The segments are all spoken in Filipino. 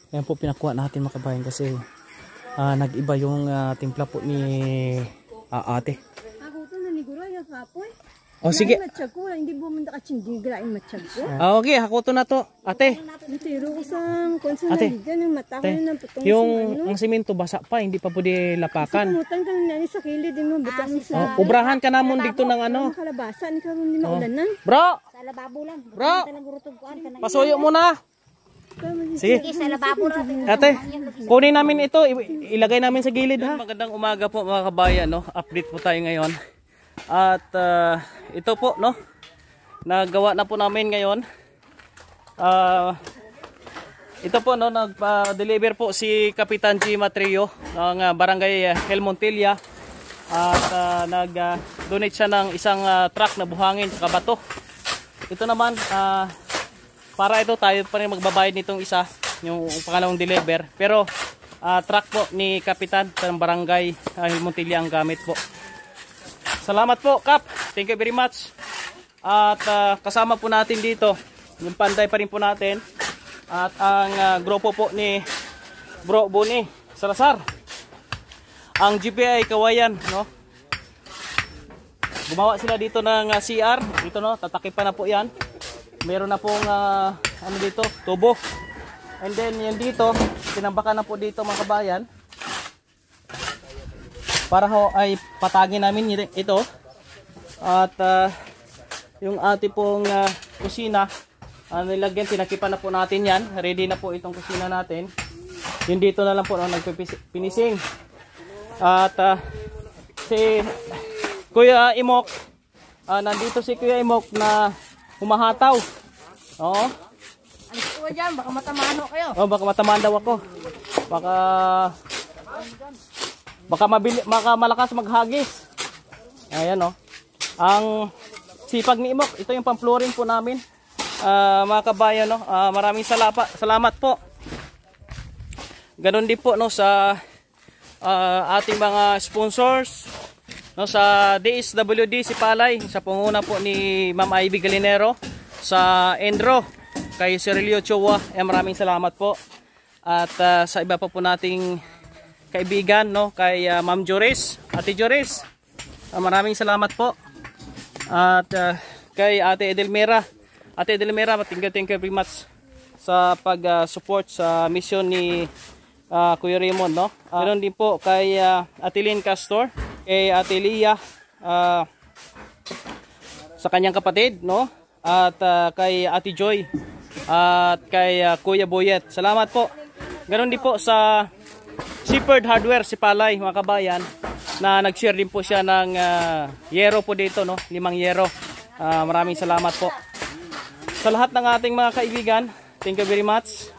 Ayan po pinakuha natin mga kabayan kasi nag-iba yung timpla po ni ate. Ako to naniguro yung kapoy. Oh sige. Matsyag ko, hindi bumunda ka chindigra yung matsyag ko. Okay, ako to na to. Ate. Natiro ko sa konsa Ate. naligan yung mata ko ng putong Yung ang simento basa pa, hindi pa pwede lapakan. Pumutan ka nani sa kilid din mo butang sa Ubrahan ka namon dito ng ano. kalabasan karon ni maulanan. Bro, Sa lababo lang. bro. Gurutog-kuan ka na. Pasuyo mo na. Sige. Sa lababo lang. Ate, kunin namin ito, ilagay namin sa gilid ha. Magandang umaga po mga kabayan, no. Update po tayo ngayon. At ito po, no. Nagawa na po namin ngayon. Ito po, no, nagpa-deliver po si Kapitan G. Matrio ng Barangay Helmontilla. At nag-donate siya ng isang truck na buhangin sa bato. Ito naman, para ito tayo pa rin magbabayad nitong isa, yung pangalawang deliver. Pero truck po ni Kapitan ng Barangay Helmontilla ang gamit po. Salamat po, Kap. Thank you very much. At kasama po natin dito, yung panday pa rin po natin. At ang grupo po ni Bro Boni Salazar. Ang GPI Kawayan, no? Gumawa sila dito ng CR. Dito, no? Tatakip pa na po yan. Meron na pong ano dito, tubo. And then yan dito, tinambakan na po dito mga kabayan. Para ho ay patagin namin ito. At yung ating pong kusina, nilagyan, tinakipan na po natin yan. Ready na po itong kusina natin. Yung dito na lang po, nagpinising. At si Kuya Imok, nandito si Kuya Imok na humahataw. Oo. Ang kuha dyan, baka matamaan ho kayo. Oh, baka matamaan daw ako. Baka malakas maghagis. Ayan, oh. Ang sipag ni Imok, ito yung pang-flooring po namin. Mga kabayan, no. Maraming salamat po. Ganon din po, no, sa ating mga sponsors, no, sa DSWD si Palay, sa panguna po ni Ma'am Ivy Galinero, sa Endro, kay Cirilio Chowa, maraming salamat po. At sa iba pa po nating kaibigan, no, kay Ma'am Joris, Ate Joris, maraming salamat po. At kay Ate Edelmira, thank you very much sa pag-support sa mission ni Kuya Raymond, no. Meron din po kay Ate Lynn Castor, kay Ate Lia, sa kanyang kapatid, no, at kay Ate Joy, at kay Kuya Boyet. Salamat po. Ganon din po sa Shepherd Hardware si Palay, mga kabayan, na nag-share din po siya ng yero po dito, no, 5 yero. Maraming salamat po. Sa lahat ng ating mga kaibigan, thank you very much.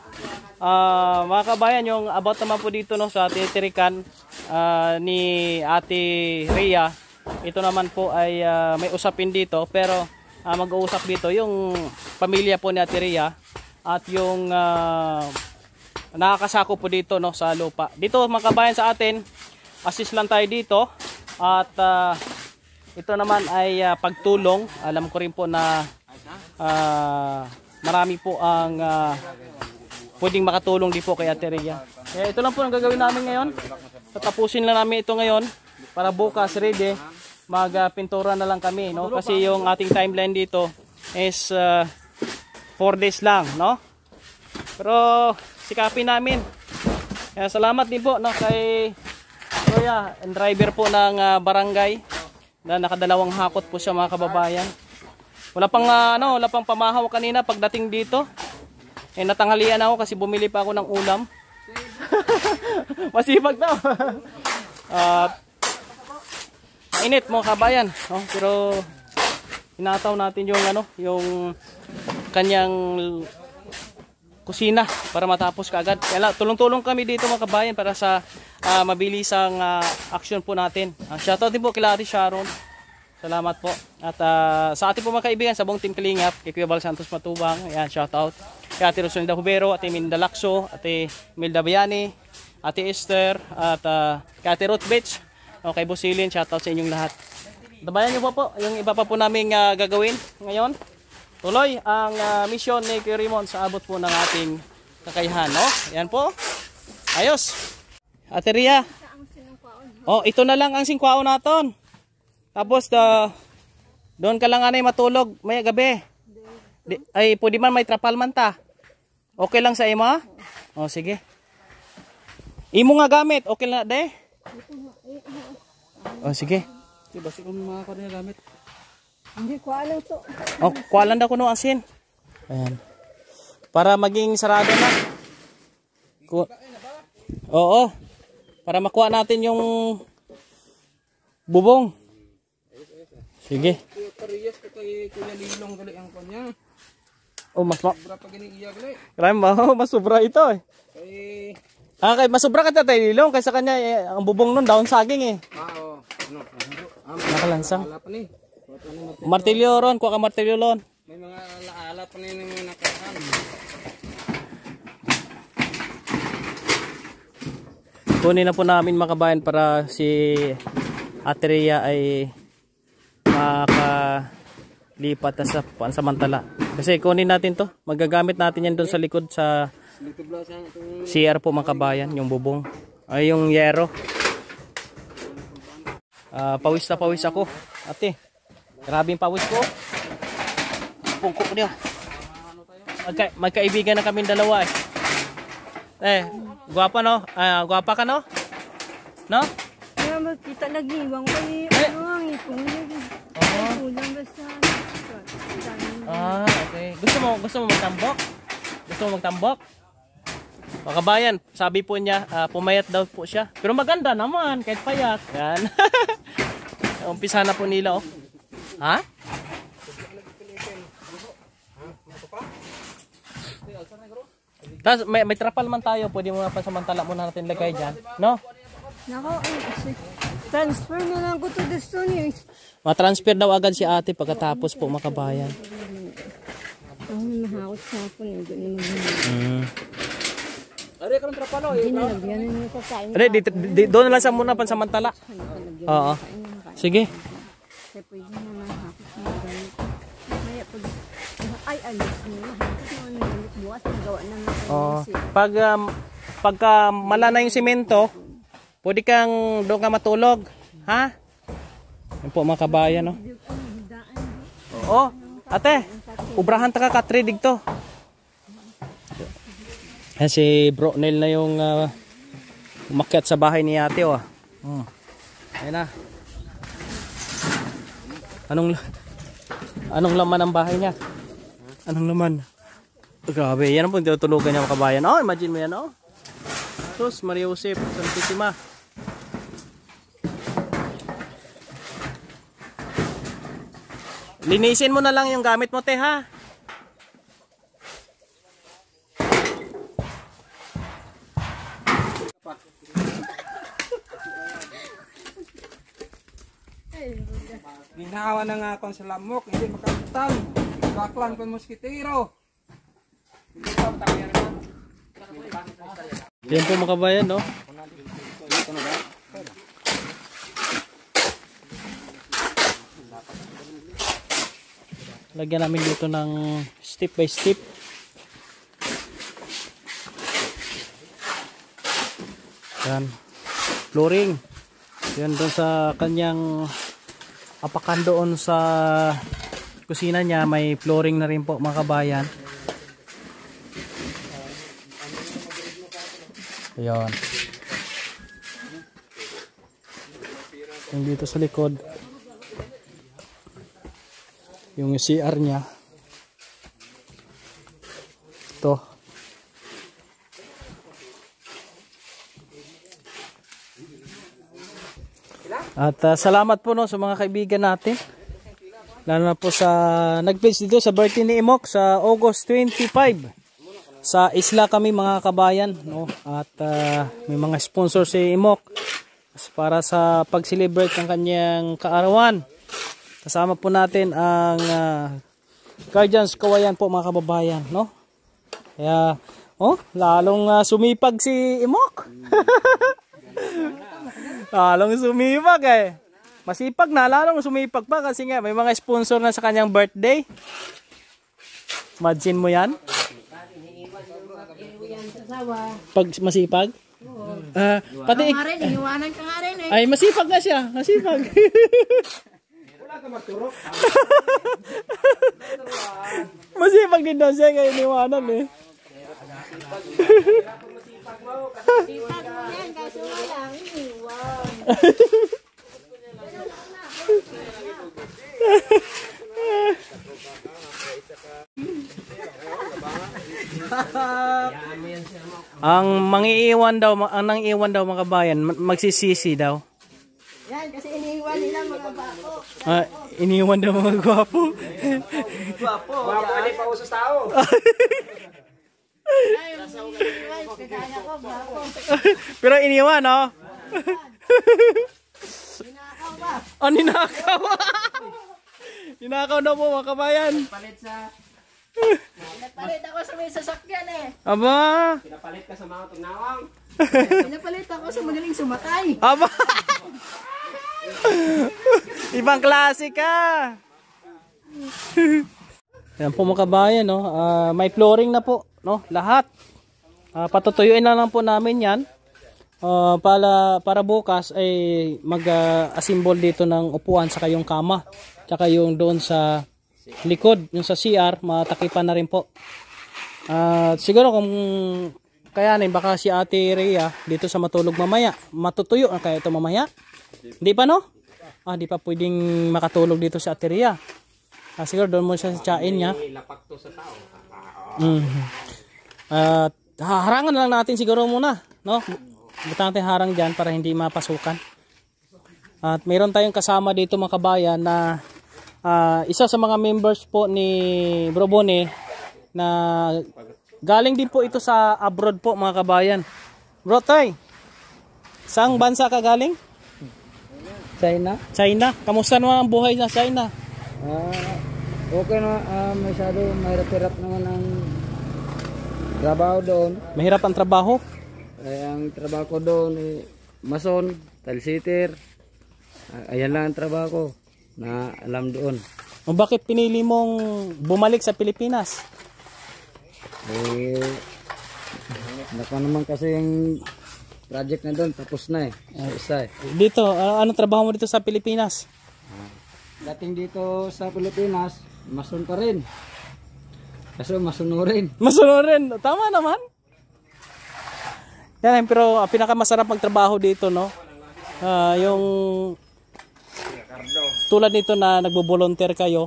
Mga kabayan, yung about naman po dito, no, sa tinitirikan ni Ate Rhea, ito naman po ay may usapin dito, pero mag-uusap dito yung pamilya po ni Ate Rhea at yung nakakasako po dito, no, sa lupa. Dito mga kabayan sa atin, assist lang tayo dito. At ito naman ay pagtulong. Alam ko rin po na marami po ang pwedeng makatulong din po kay Ate Rhea. Ito lang po ang gagawin namin ngayon. Tatapusin lang namin ito ngayon para bukas ready magpintura na lang kami, no? Kasi yung ating timeline dito is 4 days lang, no? Pero sikapin namin. Salamat din po, no, kay Kuya, driver po ng barangay na nakadalawang hakot po siya, mga kababayan. Wala pang pamahaw kanina pagdating dito. Natanghalian ako kasi bumili pa ako ng ulam. Masipag daw. Mainit, mga kabayan, no? Pero hinataw natin yung kanyang kusina para matapos kaagad. Kaya tulong-tulong kami dito, mga kabayan, para sa mabilisang action po natin. Shoutout din po kila Ate Sharon. Salamat po. At sa ating po mga kaibigan, sa buong Team Kalingap, kay Kuya Bal Santos Matubang, ayan, shoutout. Kay Ate Rosalida Hubero, Ate Minda Lacso, Ate Milda Bayani, Ate Esther, at kay Ate Ruth Beach, kay Busilin, shoutout sa inyong lahat. Tabayan nyo po yung iba pa po namin gagawin ngayon. Tuloy ang mission ni Kuya Raymond sa abot po ng ating kakayahan, no? Yan po. Ayos. Ate Ria. Oh, ito na lang ang singkwao naton. Tapos doon ka lang anay matulog may gabi. Ay pwede man may trapal man ta. Okay lang sa imo? Oh, sige. Imo nga gamit, okay na de? Oh, sige. Diba siguro mga niya gamit? Hindi ko alam to. Oh, kuwalan daw kuno asin. Ayan. Para maging sarado na. Oo. Para makuha natin yung bubong. Sige. Parehas ko kay Kuya Lilong gali ang kanya. Oh, mas Sobra pa gini iya gali. mas sobra ito eh. Kay Kay mas sobra ka tatay Lilong kaysa kanya ang bubong nun daon saging eh. oo. Ano? Nakalansang. Ala pa ni. Martilyo ron, kuha ka martilyo ron. May mga alaala pa ni mga nakahan. Kunin na po namin mga kabayan para si Ate Ria ay makalipat na sa pansamantala. Kasi kunin natin to. Magagamit natin yan doon sa likod sa Dito bla sa itong CR po mga kabayan. Yung bubong. Ay yung yero. Pawis na pawis ako. Ate. Grabing pawis ko. Pungkok niyo. Magkaibigan na kaming dalawa eh. Guwapa no? Guwapa ka no? No? Kaya magkita lagi. Ibang kay ano ang ipong lagi. Kulang basta. Okay. Gusto mo magtambok? Gusto mo magtambok? Mga kabayan, sabi po niya, pumayat daw po siya. Pero maganda naman, kahit payat. Yan. Umpisa na po nila, oh. Ha? Tapos may trapal man tayo, pwede mo na pansamantala muna natin lagay dyan. No? Nako, transfer na lang ko to gusto niyo. Ma-transfer daw agad si ate pagkatapos po mga kabayan. Ang mahakot sa akin. Hindi Are ka ng trapalo eh. na lagyan niyo sa kain. Doon na lang sa muna pansamantala. Oo. Sige. Kasi pwede na mahakot sa mga gamit. Kaya pag ay alis niyo. Bukas nagawa na naman. Pagka mala na yung simento, pwede kang doon ka matulog. Ha? Yan po mga kabayan, no? Oo. Ate, ubrahan ta ka katridig to. Yan si Bro Nel na yung umakyat sa bahay ni ate, oh. Ayan na. Anong laman ang bahay niya? Anong laman? Grabe, yan po tinutulugan niya mga kabayan. Oh, imagine mo yan, oh. Sus, Maria Josep, Santisima. Linisin mo na lang yung gamit mo, te, ha? Ginawa na nga akong sa lamok, hindi makakutang. Baklan ko moskitero. Yan po mga kabayan, no? Lagyan namin dito ng step by step. Yan. Flooring. Yan doon sa kanyang apakan doon sa kusina niya. May flooring na rin po mga kabayan. Ayan. Yung dito sa likod. Yung CR niya. Ito. At salamat po no sa mga kaibigan natin. Lalo na po sa nag-page dito sa birthday ni Imok sa August 25. Sa isla kami mga kabayan, no? At may mga sponsor si Imok para sa pag-celebrate ng kanyang kaarawan. Kasama po natin ang Guardians Kawayan po mga kababayan, no? Kaya lalong sumipag si Imok. Lalong sumipag eh. Masipag na, lalong sumipag pa kasi nga may mga sponsor na sa kanyang birthday. Imagine mo yan. Asawa. Pag masipag? Pati Nga rin, iniwanan ka nga rin eh. ay masipag na siya, masipag. Wala ka magturok. Masipag din daw siya kaya iniwanan eh. Sipag mo yan, kaso nga lang, iniwan. Ang nangiiwan daw mga kabayan, magsisisi daw. Yan, kasi iniwan nila mga bako. Iniwan daw mga gwapo. Wapo, hindi pa usos tao. Ay, iniwan, kagaya ko, bako. Pero iniwan, no? Ninakaw ba? Oh, ninakaw. Ninakaw daw po mga kabayan. Pinapalit ako sa may sasakyan eh. Aba. Pinapalit ka sa mga tunawang. Pinapalit ako sa magaling sumakay. Aba. Ibang klase ka. Yan po mga kabayan, no? May flooring na po, no? Lahat. Patutuyuin na lang po namin yan. Para bukas ay mag-assemble dito ng upuan sa yung kama. Tsaka yung doon sa likod, yung sa CR, matakipan na rin po. Siguro kung kayanin, baka si Ate Rhea dito sa matulog mamaya. Matutuyo na kaya ito mamaya. Hindi pa, no? Di pa pwedeng makatulog dito si Ate Rhea. Siguro doon mo siya sa tsain niya. Lapak to sa tao. Harangan na lang natin siguro muna, no? Butang natin harang dyan para hindi mapasukan. At mayroon tayong kasama dito mga kabayan na isa sa mga members po ni Bro Bone na galing din po ito sa abroad po mga kabayan. Bro Tay, saang bansa ka galing? China? China. Kamusta naman ang buhay sa China? Okay na, masyado mahirap-hirap naman ang trabaho doon. Mahirap ang trabaho? Ang trabaho ko doon, mason, tile sitter. Ayan lang ang trabaho ko na alam doon. O bakit pinili mong bumalik sa Pilipinas? Naka naman kasi yung project na doon, tapos na eh. Isa eh. Dito, anong trabaho mo dito sa Pilipinas? Dating dito sa Pilipinas, mason pa rin. Kaso masuno rin. Masunod rin. Tama naman. Yan, pero pinakamasarap magtrabaho dito, no? Yung tulad nito na nagbo-volunteer kayo,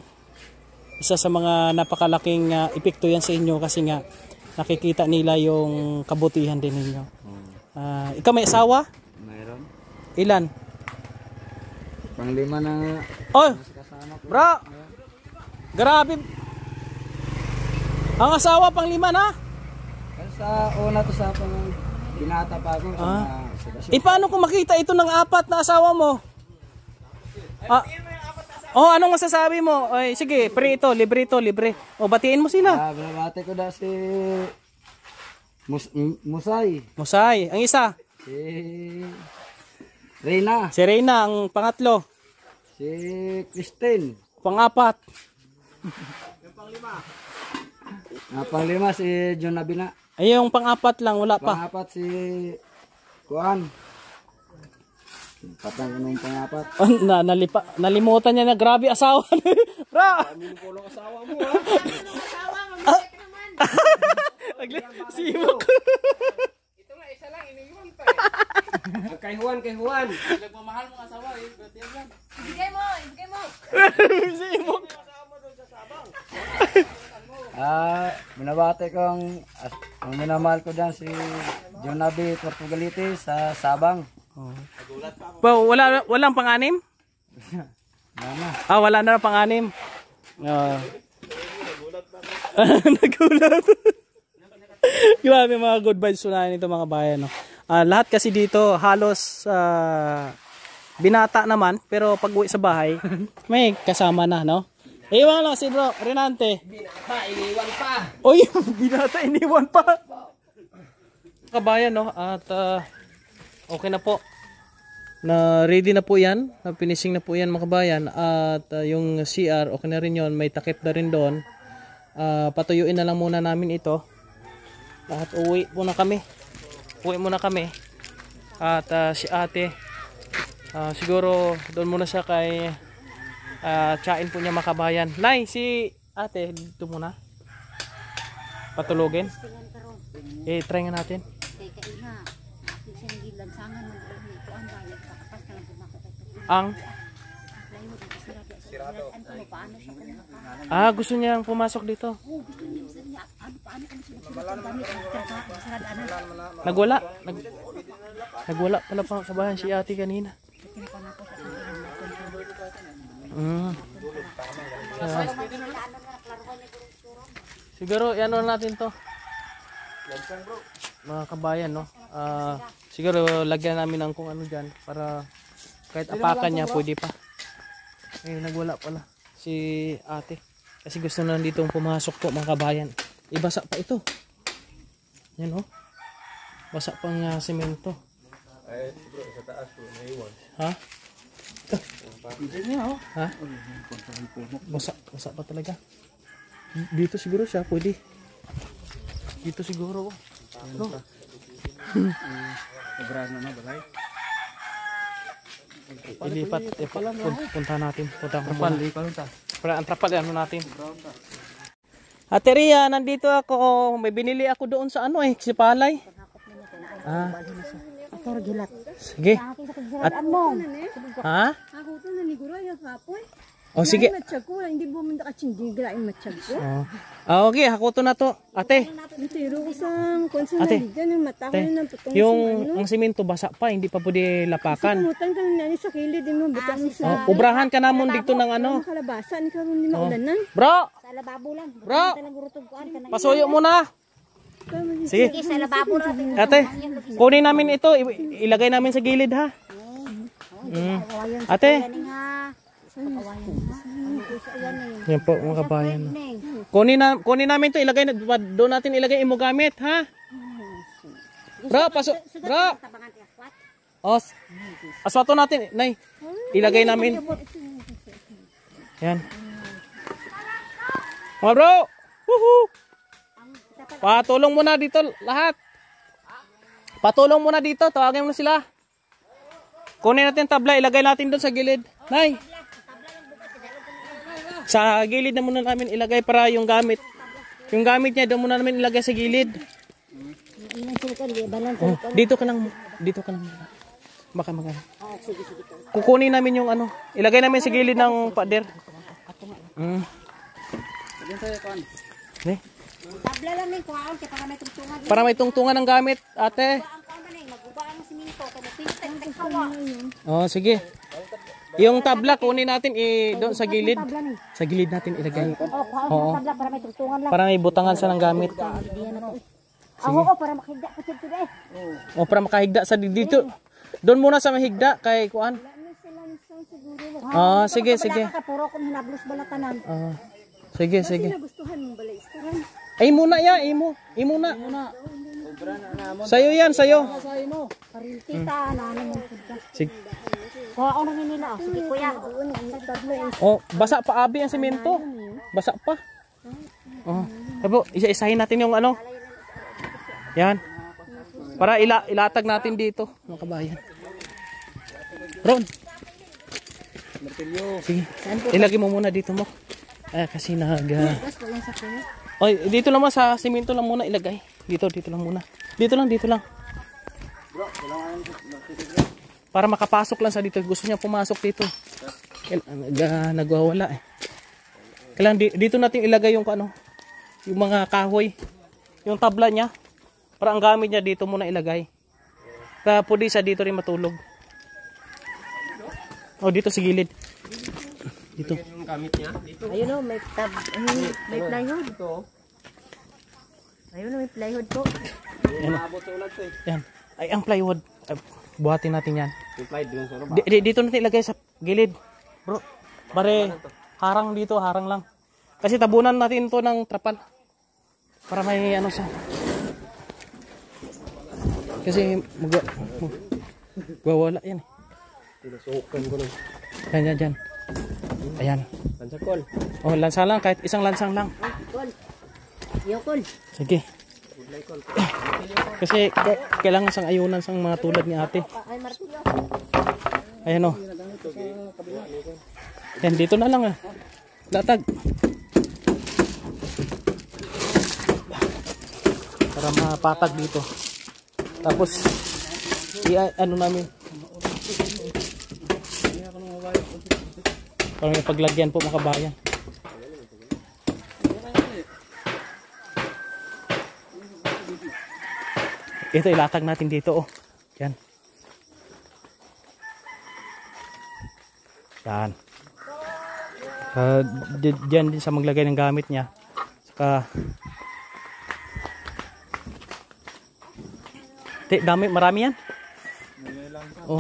isa sa mga napakalaking epekto yan sa inyo kasi nga nakikita nila yung kabutihan din ninyo. Ikaw may asawa? Mayroon. Ilan? Panglima na Oh! Bro! Grabe! Ang asawa pang 5 na? kasi sa una to sa binata pa ako. Paano kung makita ito ng 4 na asawa mo? Anong masasabi mo? Ay, sige, free ito, libre. O, batiin mo sila. Binabati ko na si Musay. Musay, ang isa. Si Reyna. Si Reyna, ang pangatlo. Si Christine. Pang-4. Panglima si John Abina. Ay, yung pang-4 lang, wala pa. Pangapat si Kuan. Patang nung pangapat. Nalimutan niya na grabe asawa. Bro! Asawa, mabalik naman. Simok. Ito nga, isa lang, iniwan pa eh. Kay Juan. Nagmamahal mong asawa eh. Ibigay mo. Simok. Binabati ko ang minamahal ko dyan si John Abi Portugalite sa Sabang. Walang pang-6? Wala na pang-6. Nagulat. Grabe mga good vibes unahin ito mga bayan. No? Lahat kasi dito halos binata naman pero pag uwi sa bahay may kasama na, no? Iwan lang si Bro Renante. Binata, iniwan pa. Oy, binata iniwan pa. Kabayan, no? At okay na po. Na ready na po 'yan. Na finishing na po 'yan mga kabayan at yung CR okay na rin 'yon, may takip na rin doon. Patuyuin na lang muna namin ito. At uwi muna kami. At si ate, siguro doon muna siya kay tsain po niya makabayan. Nay, si ate, dito muna. Patulogin. Try nga natin. Ang gusto niyang pumasok dito. Nagwala pala pa kabahan si ate kanina. Siguro yan natin to. Mga kabayan, no? Siguro lagyan namin ng kung ano dyan para kahit apakan niya pwede pa. Nagwala pala si ate kasi gusto na dito pumasok po mga kabayan. Ibasa pa ito. Yan, oh. Basa pang semento. Ay, bro, sa taas po, naiwan. Ha? Hindi niya, oh. Ha? Basa pa talaga. Dito siguro siya pwede. Dito siguro, oh. No? Sobra na balay. Ilipat, punta natin. Trapal, Para ang trapal, ano natin. Ate Ria, nandito ako. May binili ako doon sa si Palay. Sige. Ha? Ako to na ni Guro yung kapoy. O sige. Matsyag ko, hindi mo man nakachindi graing matsyag ko. Okay, ako to na to. Ate. Tiro ko sang konsa na Ate. ligan yung mata ko ng putong Yung ang simento basa pa, hindi pa pwede lapakan. Pumutan ka na sa kilid mo butang sa Ubrahan ka namon dito ng ano. kalabasan karon ni maulanan. Bro, Sa lababo lang. bro. Nagurutog ko ka na. Pasuyo muna. Sige. Sa lababo lang. Ate, kunin namin ito, ilagay namin sa gilid ha. Ate. Yan po mga kabayan. Kunin namin to, ilagay doon natin ilagay imo gamit ha. Bro, bro. Aswato natin, nay. Ilagay namin. Yan. Mga bro. Woohoo. Patulong muna dito lahat. Patulong muna dito, tawagin mo sila. Kunin natin tabla, ilagay natin doon sa gilid. Nay. Sa gilid na muna namin ilagay para yung gamit. Yung gamit niya doon muna namin ilagay sa gilid. Dito ka lang. Baka kukunin namin yung ilagay namin sa gilid ng pader. Tabla lang ning kuhaon kay para may tungtungan. Para may tungtungan ng gamit, ate. Magubaan mo siminto kay mapintan kay kawa. Oh, sige. Yung tabla kunin natin doon sa gilid. Sa gilid natin ilagay. Oo, tabla para may tungtungan lang. Para may butangan sa ng gamit. Oo, para makahigda pa siya today. O para makahigda sa dito. Doon muna sa mahigda kay kuan. Sige. Puro kung hinablos balatanan. Sige. Gustuhan mong balay isturan. Ay muna ya, imo na. Sayo yan, sayo. Kita na mo pudka. Sige. Kuha ako nang nila. Sige kuya. Oh, basa pa abi ang semento. Basa pa. Sabo, isa-isahin natin yung Yan. Para ilatag natin dito, mga kabayan. Ron. Sige. Ilagay mo muna dito mo. Kasi dito lang sa semento lang muna ilagay. Dito lang muna. Dito lang. Para makapasok lang sa dito. Gusto niya pumasok dito. Nagwawala Kailangan dito natin ilagay yung yung mga kahoy. Yung tabla niya. Para ang gamit niya dito muna ilagay. Para pwede siya dito rin matulog. Dito sa gilid. Dito. Yung gamit niya, dito. Ayun may plywood to. Ayun may plywood po. Maabot sa ulag to Yan. Ay, ang plywood. Buhatin natin yan. Yung plywood doon sa roba. Dito natin ilagay sa gilid. Bro, bare, harang dito, harang lang. Kasi tabunan natin ito ng trapal. Para may sa... Kasi magwawala yan. Pinasukan ko lang. Yan. Ayan. Lansakol. Lansa lang, kahit isang lansang lang. Yokol. Sige. Kasi kailangan sang ayunan sang mga tulad ni ate. Ay, martilyo. Ayan o. Yan, dito na lang ah. Latag. Para mapatag dito. Tapos, ano namin. Para may paglagyan po mga kabayan. Ito ilatag natin dito oh. Yan. Yan. Diyan din sa maglagay ng gamit niya. Saka dami, marami yan. Oh.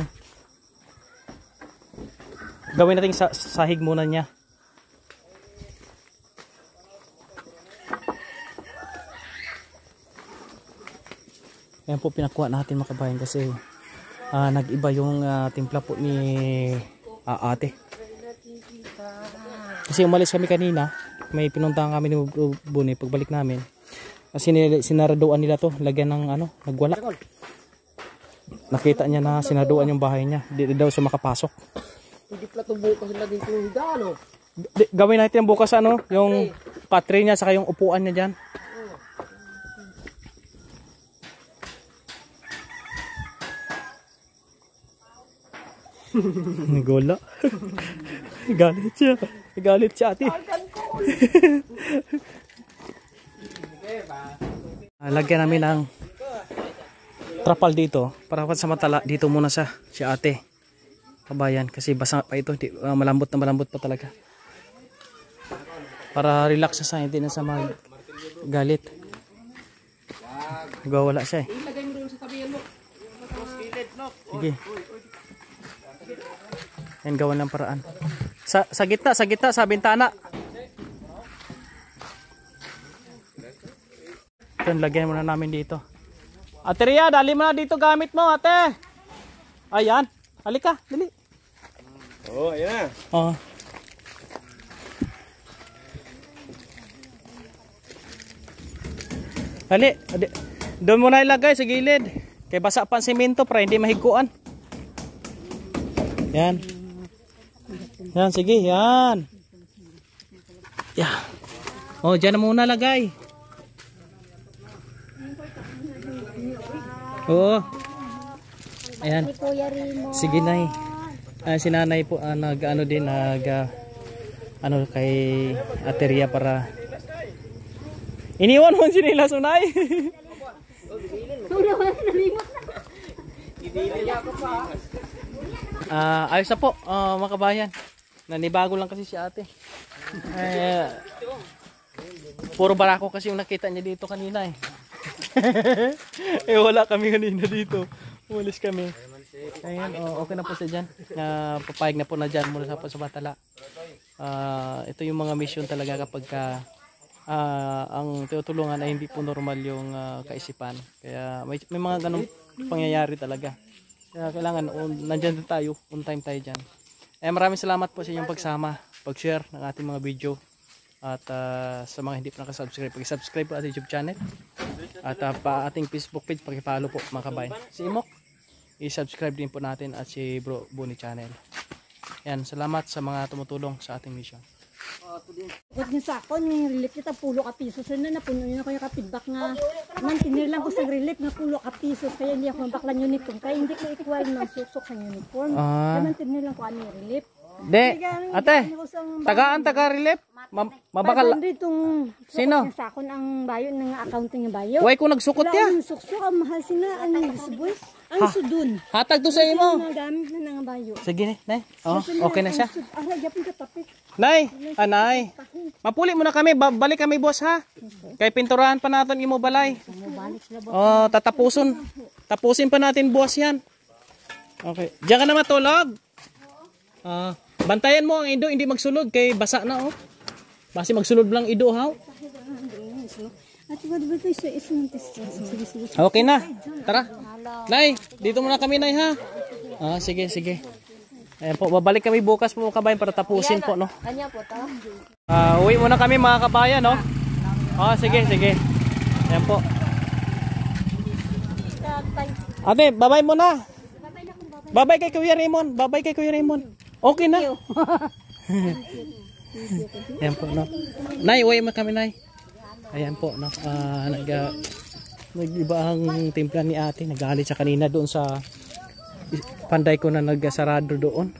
Gawin natin sahig muna niya. Ayan po pinakuha natin mga kabayan kasi nag-iba yung timpla po ni ate. Kasi umalis kami kanina, may pinuntahan kami ni Buni pagbalik namin. Kasi sinaraduan nila to, lagyan ng ano, nagwala. Nakita niya na sinaduan yung bahay niya, di daw siya makapasok. Hindi plato bukas lagi itong higa, ano? Gawin natin bukas ano, yung patre niya saka yung upuan niya dyan. Nagola. Galit siya. Galit siya ate. Lagyan namin ng trapal dito para samantala dito muna sa si ate. Kabayan kasi basa pa ito, malambot na malambot pa talaga. Para relax sa hindi na sa mga galit. Gawala siya eh. Ilagay mo doon sa tabihan mo. Sige. Yan gawan ng paraan. Sa gitna, sa bintana. Ito, lagyan muna namin dito. Ate Ria, dali mo na dito gamit mo, ate. Ayan. Halika, dali. Oh, ayan na. Oh. Dali. Doon mo na ilagay sa gilid. Kaya basa pa ang simento para hindi mahiguan. Yan. Yan, sige, yan. Yan. Oh, dyan na muna lagay. Oo. Ayan. Sige na si nanay po nag-ano din ano kay Ateria para iniwan mo sinila sunay. Ayos na po mga kabayan. Nanibago lang kasi si ate. Puro barako kasi yung nakita niya dito kanina eh. Wala kami kanina dito. Umalis kami. Ayan, okay na po siya dyan. Papayag na po na dyan mula sa Batala. Ito yung mga mission talaga kapag ang tinutulungan ay hindi po normal yung kaisipan. Kaya may mga ganong pangyayari talaga. Kaya kailangan nandyan din tayo, on time tayo dyan. Maraming salamat po sa inyong pagsama, pag-share ng ating mga video. At sa mga hindi pa nakasubscribe, pag-subscribe po ating YouTube channel. At pa ating Facebook page, pag-follow po mga kabayan. Si Imok, i-subscribe din po natin at si Bro Buni channel. Yan, salamat sa mga tumutulong sa ating mission. Huwag niyo sa ako, yung relief kita pulo ka pisos. So na napuno nyo na kayo ka-feedback nga. Mantinir lang ko sa relief na pulo ka pisos. Kaya hindi ako mabaklan uniform. Kaya hindi ko equal ng susok sa uniform. Kaya mantinir lang ko ano yung relief. De, ate, taga-relief? Mabakal. Sino? Sa akon ang bayo ng accounting ng bayo. Way ko nagsukot ya. Ang suksok ang mahal sina ang suboy. Ang sudun. Hatag to sa imo. Nagamit na ng bayo. Sige, nay. Oh, okay na siya. Aray, yapin ka tapik. Nay, anay. Mapuli muna kami, balik kami boss ha. Kay pinturahan pa natin imo balay. Oh, tapusin pa natin boss yan. Okay. Diyan ka na matulog. Bantayan mo ang ido, hindi magsulod kay basa na oh. Basi magsulod lang ido ha. Okay na. Tara. Nay, dito muna kami nay ha. Sige, sige. Ayan po, babalik kami bukas po kabayan para tapusin po no. Kanya po to. Uwi muna kami mga kabayan no. Sige, sige. Ayan po. Ate, babay mo na. Babay kay Kuya Raymond. Babay kay Kuya Raymond. Okay na. Ayan po, no. Nay, uwi mo kami, Nay. Ayan po, no. Nag-iba ang timpla ni ate. Nagalit siya kanina doon sa panday ko na nagsarado doon.